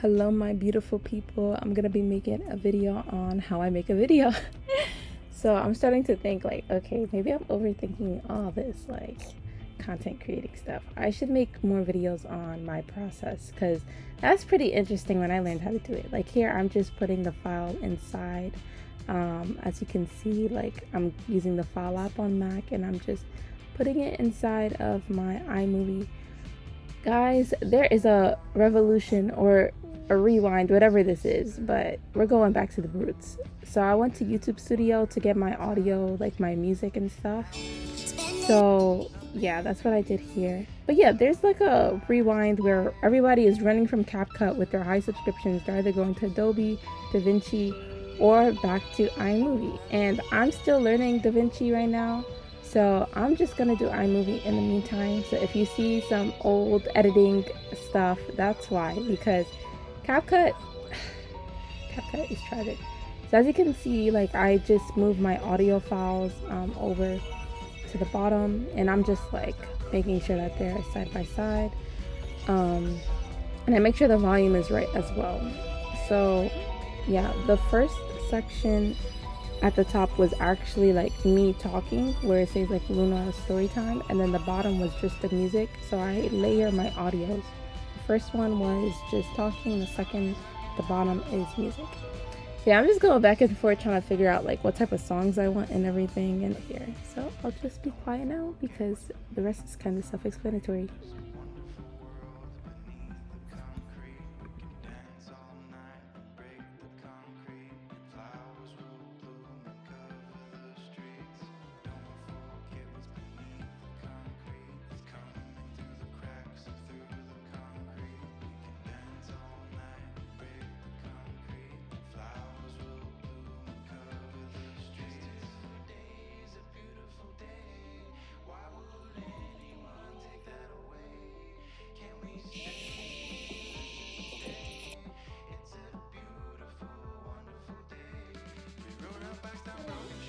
Hello my beautiful people. I'm gonna be making a video on how I make a video. So I'm starting to think like, okay, maybe I'm overthinking all this like content creating stuff. I should make more videos on my process because that's pretty interesting when I learned how to do it. Like here I'm just putting the file inside. As you can see, like I'm using the file app on Mac and I'm just putting it inside of my iMovie. Guys, there is a revolution or a rewind, whatever this is, but we're going back to the roots. So I went to YouTube Studio to get my audio, like my music and stuff. So yeah, that's what I did here. But yeah, there's like a rewind where everybody is running from CapCut with their high subscriptions. They're either going to Adobe, DaVinci, or back to iMovie. And I'm still learning DaVinci right now. So I'm just gonna do iMovie in the meantime. So if you see some old editing stuff, that's why, because CapCut is tragic. So as you can see, like I just moved my audio files over to the bottom, and I'm just like making sure that they're side by side, and I make sure the volume is right as well. So yeah, the first section at the top was actually like me talking, where it says like Luna story time, and then the bottom was just the music. So I layer my audios. The first one was just talking, the second, the bottom is music. Yeah, I'm just going back and forth trying to figure out like what type of songs I want and everything in here. So I'll just be quiet now because the rest is kind of self-explanatory.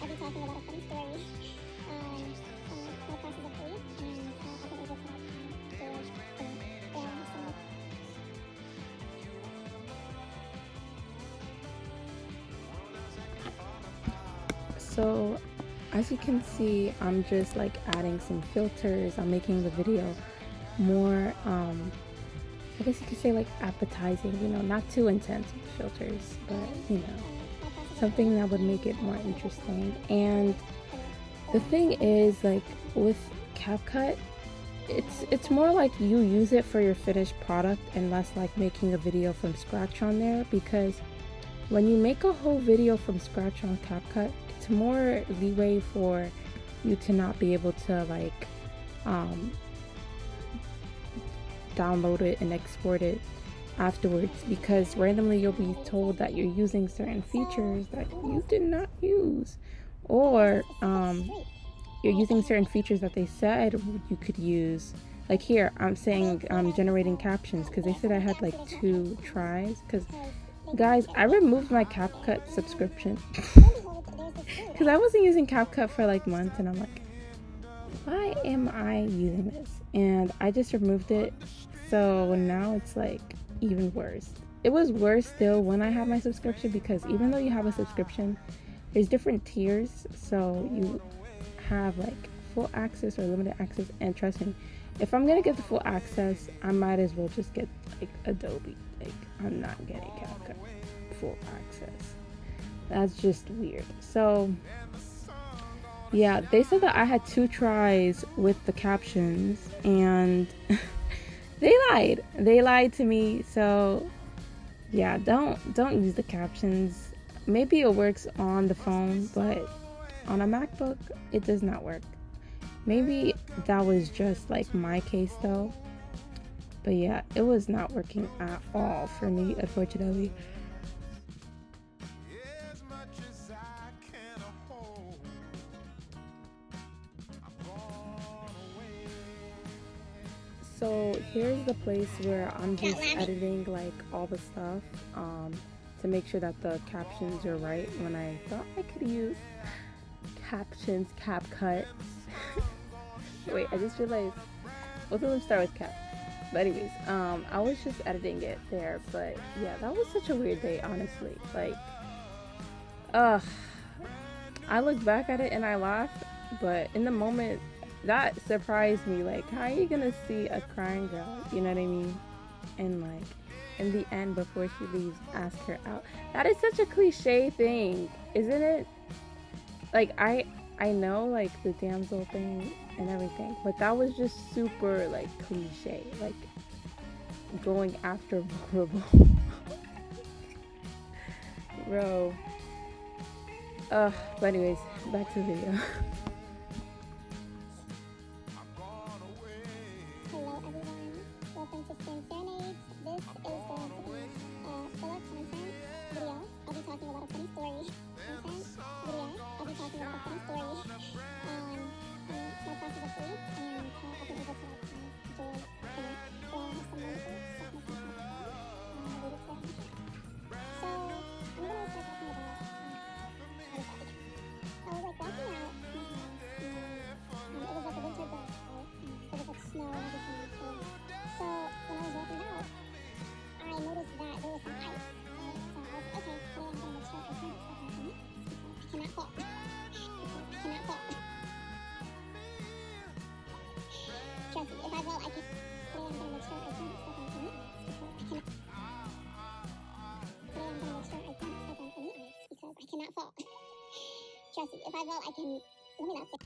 I'll be talking about a funny story from the process of grief, and I think it was So as you can see, I'm just like adding some filters. I'm making the video more I guess you could say like appetizing, you know, not too intense with the filters, but you know, something that would make it more interesting. And the thing is, like with CapCut, it's more like you use it for your finished product and less like making a video from scratch on there, because when you make a whole video from scratch on CapCut, it's more leeway for you to not be able to like download it and export it afterwards, because randomly you'll be told that you're using certain features that you did not use, or you're using certain features that they said you could use. Like here I'm saying I'm generating captions because they said I had like 2 tries, because guys, I removed my CapCut subscription because I wasn't using CapCut for like months, and I'm like, why am I using this? And I just removed it. So now it's like even worse. It was worse still when I had my subscription, because even though you have a subscription, there's different tiers. So you have like full access or limited access, and trust me, if I'm gonna get the full access, I might as well just get like Adobe. Like I'm not getting CapCut full access. That's just weird. So yeah, they said that I had 2 tries with the captions, and they lied to me. So yeah, don't use the captions. Maybe it works on the phone, but on a MacBook it does not work. Maybe that was just like my case though, but yeah, it was not working at all for me, unfortunately. So here's the place where I'm just editing like all the stuff to make sure that the captions are right. When I thought I could use captions, CapCut. Wait, I just realized both of them start with cap. But anyways, I was just editing it there, but yeah, that was such a weird day, honestly. Like, uh, I look back at it and I laugh, but in the moment, that surprised me. Like, how are you gonna see a crying girl? You know what I mean? And like, in the end, before she leaves, ask her out. That is such a cliche thing, isn't it? Like, I know like the damsel thing and everything, but that was just super like cliche. Like going after vulnerable. Bro. But anyways, back to the video. Hello everyone, welcome to Spring Serenades. This is going to be a filler content video. I'll be talking about a funny story. Content video. I'll be talking about a funny story on my process of grief and how I've been able to like enjoy it. So I have some wonderful stuff myself on my phone related to that. So I'm gonna start talking about how this all began. I was like walking out my house and it was like a winter day, right? There was like snow and everything. So when I was walking out, I noticed that there was some ice, right? So I was like, okay, today I'm gonna make sure I can't step on it because I cannot fall. I cannot fall. Trust me, if I fall, I can. Today I'm gonna make sure I can't step on any ice because I cannot. Today I'm gonna make sure I can't step on any ice because I cannot fall. Trust me, if I fall, I can. Let me not say.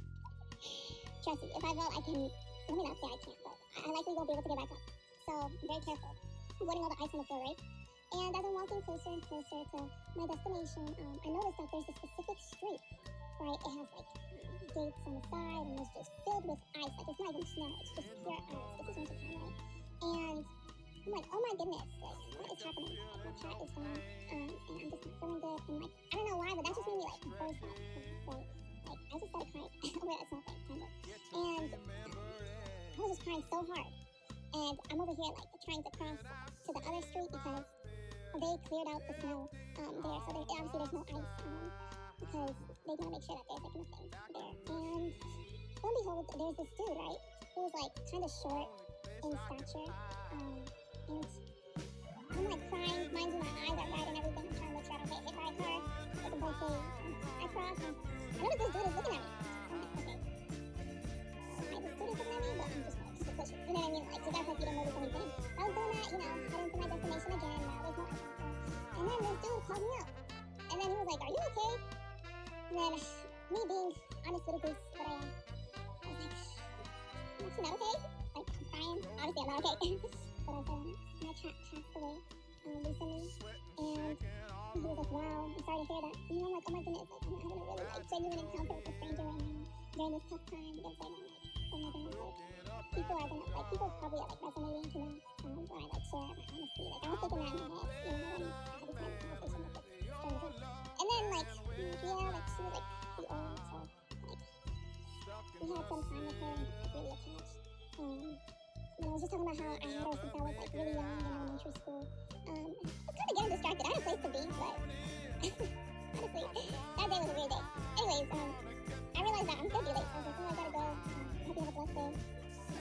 Trust me, if I fall, I can. Let me not say I can't, but I likely won't be able to get back up. So I'm very careful. Avoiding all the ice on the floor, right? And as I'm walking closer and closer to my destination, I noticed that there's a specific street, right? It has like gates on the side, and it's just filled with ice. Like it's not even snow; it's just pure ice. This is winter time, right? And I'm like, oh my goodness, like what is happening? Like my cat is gone, and I'm just not feeling good. And like I don't know why, but that just made me like burst out, right? Like I just started crying over that small thing, kind of. And I was just crying so hard. And I'm over here like trying to cross to the other street because they cleared out the snow there. So obviously there's no ice because they want to make sure that there's like nothing there. And lo and behold, there's this dude, right, who was like kind of short in stature. And I'm like crying, mind you, my eyes are red and everything. I'm trying to make sure I don't get hit by a car. Like a both ways. I cross and I notice this dude is looking at me. I'm like, okay. This dude is looking at me, but I'm just like, push it. You know what I mean? Like, just act like you didn't notice anything. I was doing that, you know, heading to my destination again. Now there's no ice on the floor. And then this dude called me up. And then he was like, are you okay? And then me being honest little goose that I am, I was like, I'm actually not okay. Like, I'm crying. Obviously, I'm not okay. But I said, my cat passed away recently. And he was like, wow, I'm sorry to hear that. And I'm like, oh my goodness, like, I'm having a really like genuine encounter with a stranger right now during this tough time because I know, like, oh my goodness, like, people are gonna, like, people probably are, like, resonating, you know, when I, like, share my honesty. Like, I was thinking that in my head, you know, when I had this kind of conversation with this stranger. And then, like, yeah, like, she was, like, pretty old, so, like, we had some time with her and like, really attached. And I was just talking about how I had her since I was, like, really young in elementary school. I was kind of getting distracted. I had a place to be, but honestly, that day was a weird day. Anyways, I realized that I'm gonna be late, so I was like, oh, I gotta go. I hope you have a blessed day.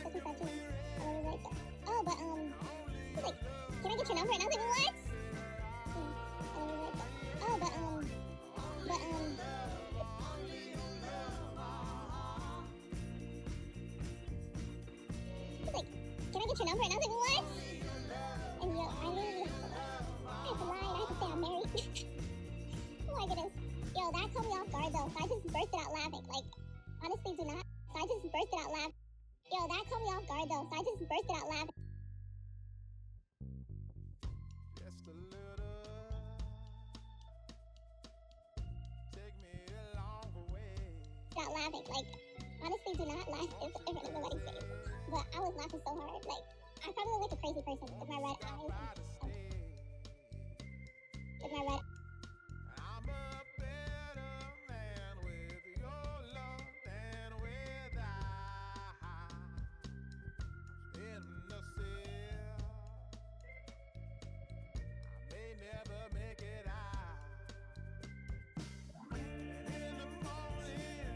Such and such, you know. And I was like, oh, but, he's like, can I get your number? And I was like, what? And I was like, oh, but, he's like, can I get your number? And I was like, what? And yo, I literally I had to lie and I had to say I'm married. Oh my goodness. Yo, that caught me off guard though. So I just bursted out laughing. Like, honestly, do not. So I just bursted out laughing. Yo, that caught me off guard though. So I just bursted out laughing. Just a little. Take me along the way. Not laughing. Like, honestly, do not laugh in front of nobody's face. But I was laughing so hard. Like, I probably look like a crazy person with my red eyes. With my red. I'm a better man with your love than without. In the seal, I may never make it out. And in the morning,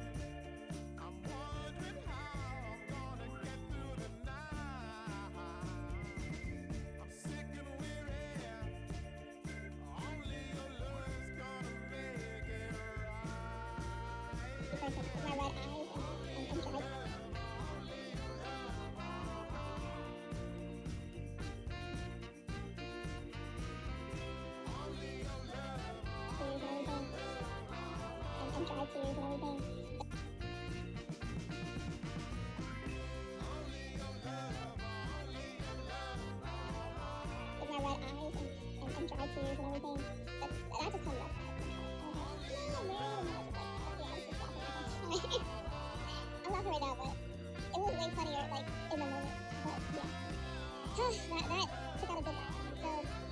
I'm wondering how I'm gonna get through the night. and dry tears and everything. That just caught me off guard. No, I'm married, and I was just like, okay, I was just laughing. I'm laughing right now, but it was way funnier, like, in the moment. But, yeah. that took out a good laugh. So,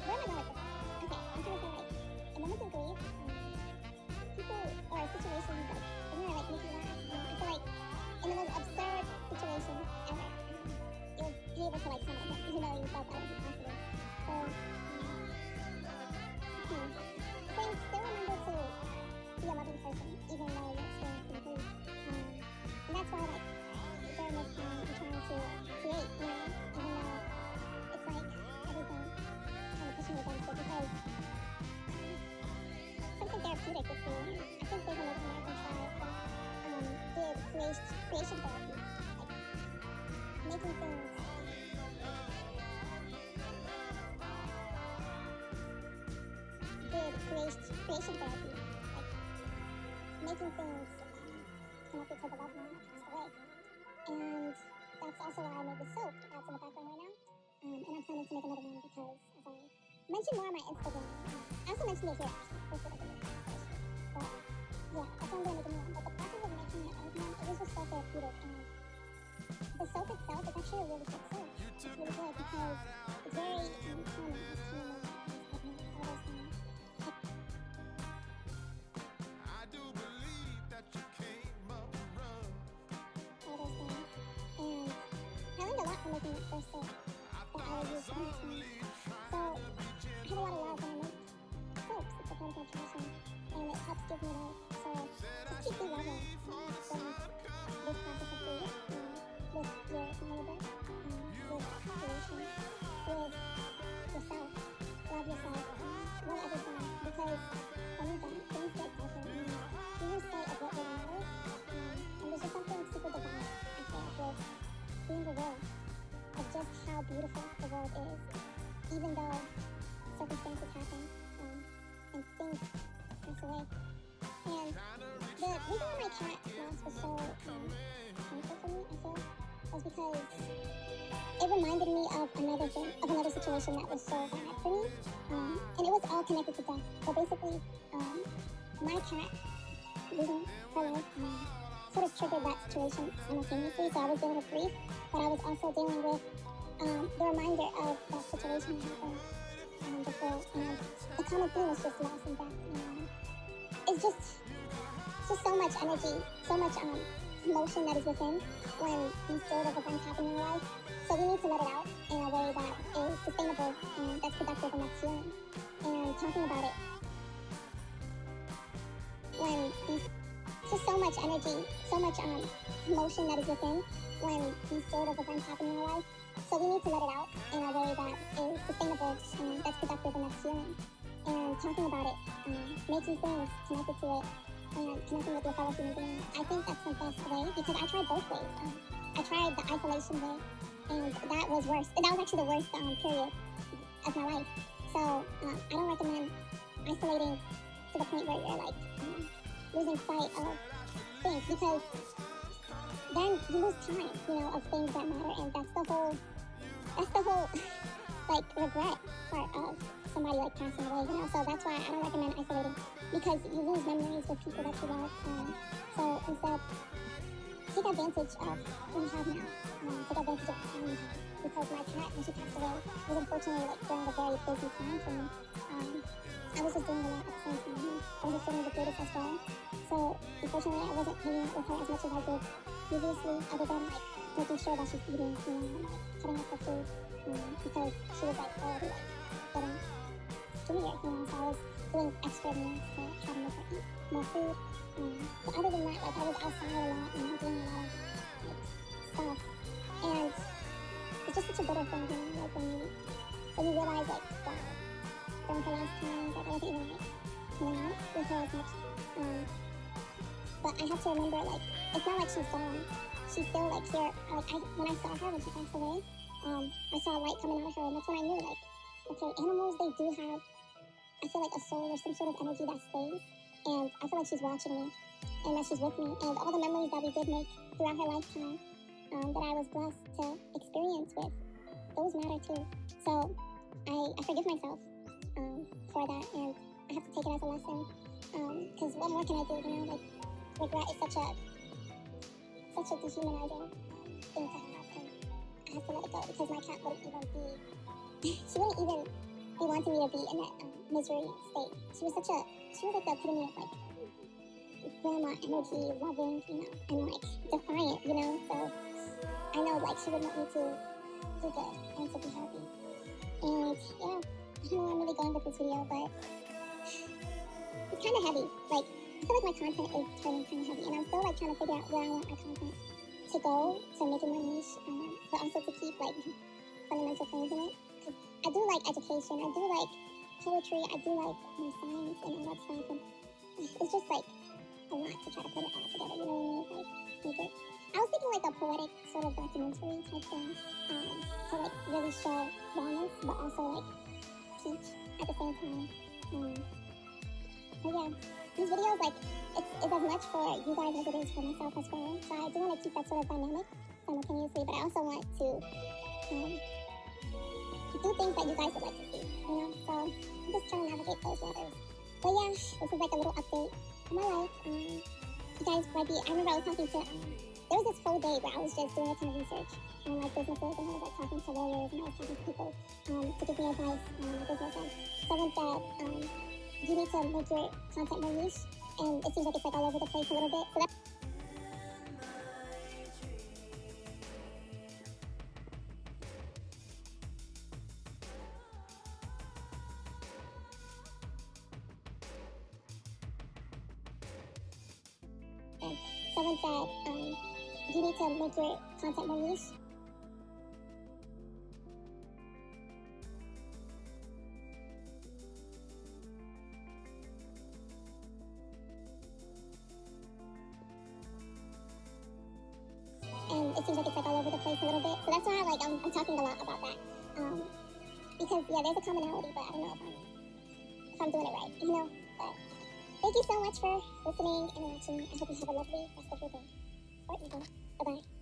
where am I going with this? Okay, I'm trying to say, like, in moments of grief, people, or situations, like, they're gonna, like, make you laugh. You know, I feel like, in the most absurd situations ever, you'll be able to, like, summon him, even though you felt that would be possible. So, still remember to be a loving person, even though you're experiencing grief. And that's why, like, during this time, I'm trying to create, you know, even though it's like everything kind of pushing me against it, because something therapeutic with creating. I think there's an American tribe that did creation therapy, like making things. Did creation therapy, like making things connected to the loved one that passed away. And that's also why I made the soap that's in the background right now. And I'm planning to make another one because, as I mentioned more on my Instagram, I also mentioned it here actually, posted a video. But yeah, that's why I'm going to make a new one. But the process of making it old one, it was just so therapeutic. And the soap itself is actually a really good soap. It's really good because it's very calming. It's calming, all those things. I do believe that you came up rough. All those things. And I learned a lot from making that first soap that I would use for next time. So I have a lot of love when I make soaps. It's a part of my tradition, and it helps give me life. So just keep being loving during this process of grief, with your neighbor, with creation, with yourself. Love yourself. Love everything, because when you're done, things get better. You lose sight of what really matters. And there's just something super divine, I feel, with being aware of just how beautiful the world is, even though circumstances happen and things pass away. And the reason why my cat loss was so painful for me, I feel, was because it reminded me of another situation that was so bad for me, and it was all connected to death. So basically, my cat losing her life sort of triggered that situation simultaneously. So I was dealing with grief, but I was also dealing with the reminder of that situation that happened before. And the common theme is just loss and death. It's just so much energy, so much emotion that is within when these sort of events happen in your life. So we need to let it out in a way that is sustainable and that's productive and that's healing. And talking about it when these just so much energy, so much emotion that is within when these sort of events happen in your life. So we need to let it out in a way that is sustainable and that's productive and that's healing. And talking about it, making things connected to it, and connecting with your fellow human beings. I think that's the best way, because I tried both ways. I tried the isolation way, and that was worse. That was actually the worst period of my life. So I don't recommend isolating to the point where you're like losing sight of things, because then you lose time, of things that matter, and that's the whole like regret part of somebody like passing away, So that's why I don't recommend isolating, because you lose memories with people that you love. So instead, take advantage of what you have now. Take advantage of the time you have, because my cat, when she passed away, was unfortunately like during a very busy time for me. I was just doing a lot at the same time. I wasn't feeling the greatest as well. So unfortunately, I wasn't hanging out with her as much as I did previously, other than like making sure that she's eating, and like cutting up her food, because she was like already like getting skinnier, So I was doing extra meals to try to make her eat more food. But other than that, like I was outside a lot and doing a lot of like stuff, and it's just such a bitter thing, like when you realize like that during her last time that I wasn't even like hanging out with her as much. But I have to remember, like, it's not like she's gone. She's still like here. Like when I saw her when she passed away, I saw a light coming out of her, and that's when I knew, like, okay, animals, they do have, I feel like, a soul or some sort of energy that stays, and I feel like she's watching me and that she's with me, and all the memories that we did make throughout her lifetime, that I was blessed to experience with, those matter too. So I forgive myself for that, and I have to take it as a lesson. Because what more can I do? You know, like regret is such a dehumanizing thing to have, and I have to let it go because my cat wouldn't even be. She wouldn't even be wanting me to be in that misery state. She was like the epitome of like grandma energy, loving, you know, and like defiant, you know. So I know like she would want me to do good and to be happy. And yeah, I don't know where I'm really going with this video, but it's kind of heavy. Like I feel like my content is turning kind of heavy, and I'm still like trying to figure out where I want my content to go to make it my niche, but also to keep like fundamental things in it. Cause I do like education, I do like poetry, I do like my science and all that stuff, and it's just like a lot to try to put it all together. You know what I mean? Like make it. I was thinking like a poetic sort of documentary type thing, to like really show rawness, but also like teach at the same time. But yeah, these videos like it's as much for you guys as it is for myself as well. So I do want to keep that sort of dynamic simultaneously, but I also want to do things that you guys would like to see, you know? So I'm just trying to navigate those waters. But yeah, this is like a little update on my life. You guys might be, I remember I was talking to, there was this whole day where I was just doing a ton of research on like businesses, and I was like talking to lawyers, and I was talking to people to give me advice on my business. And someone said, you need to make your content more niche, and it seems like it's like all over the place a little bit. So that's someone said, you need to make your content more niche. And it seems like it's like all over the place a little bit. So that's why like I'm talking a lot about that. Because yeah, there's a commonality, but I don't know if I'm doing it right, you know. But thank you so much for listening and watching. I hope you have a lovely rest of your day. Or evening. Bye-bye.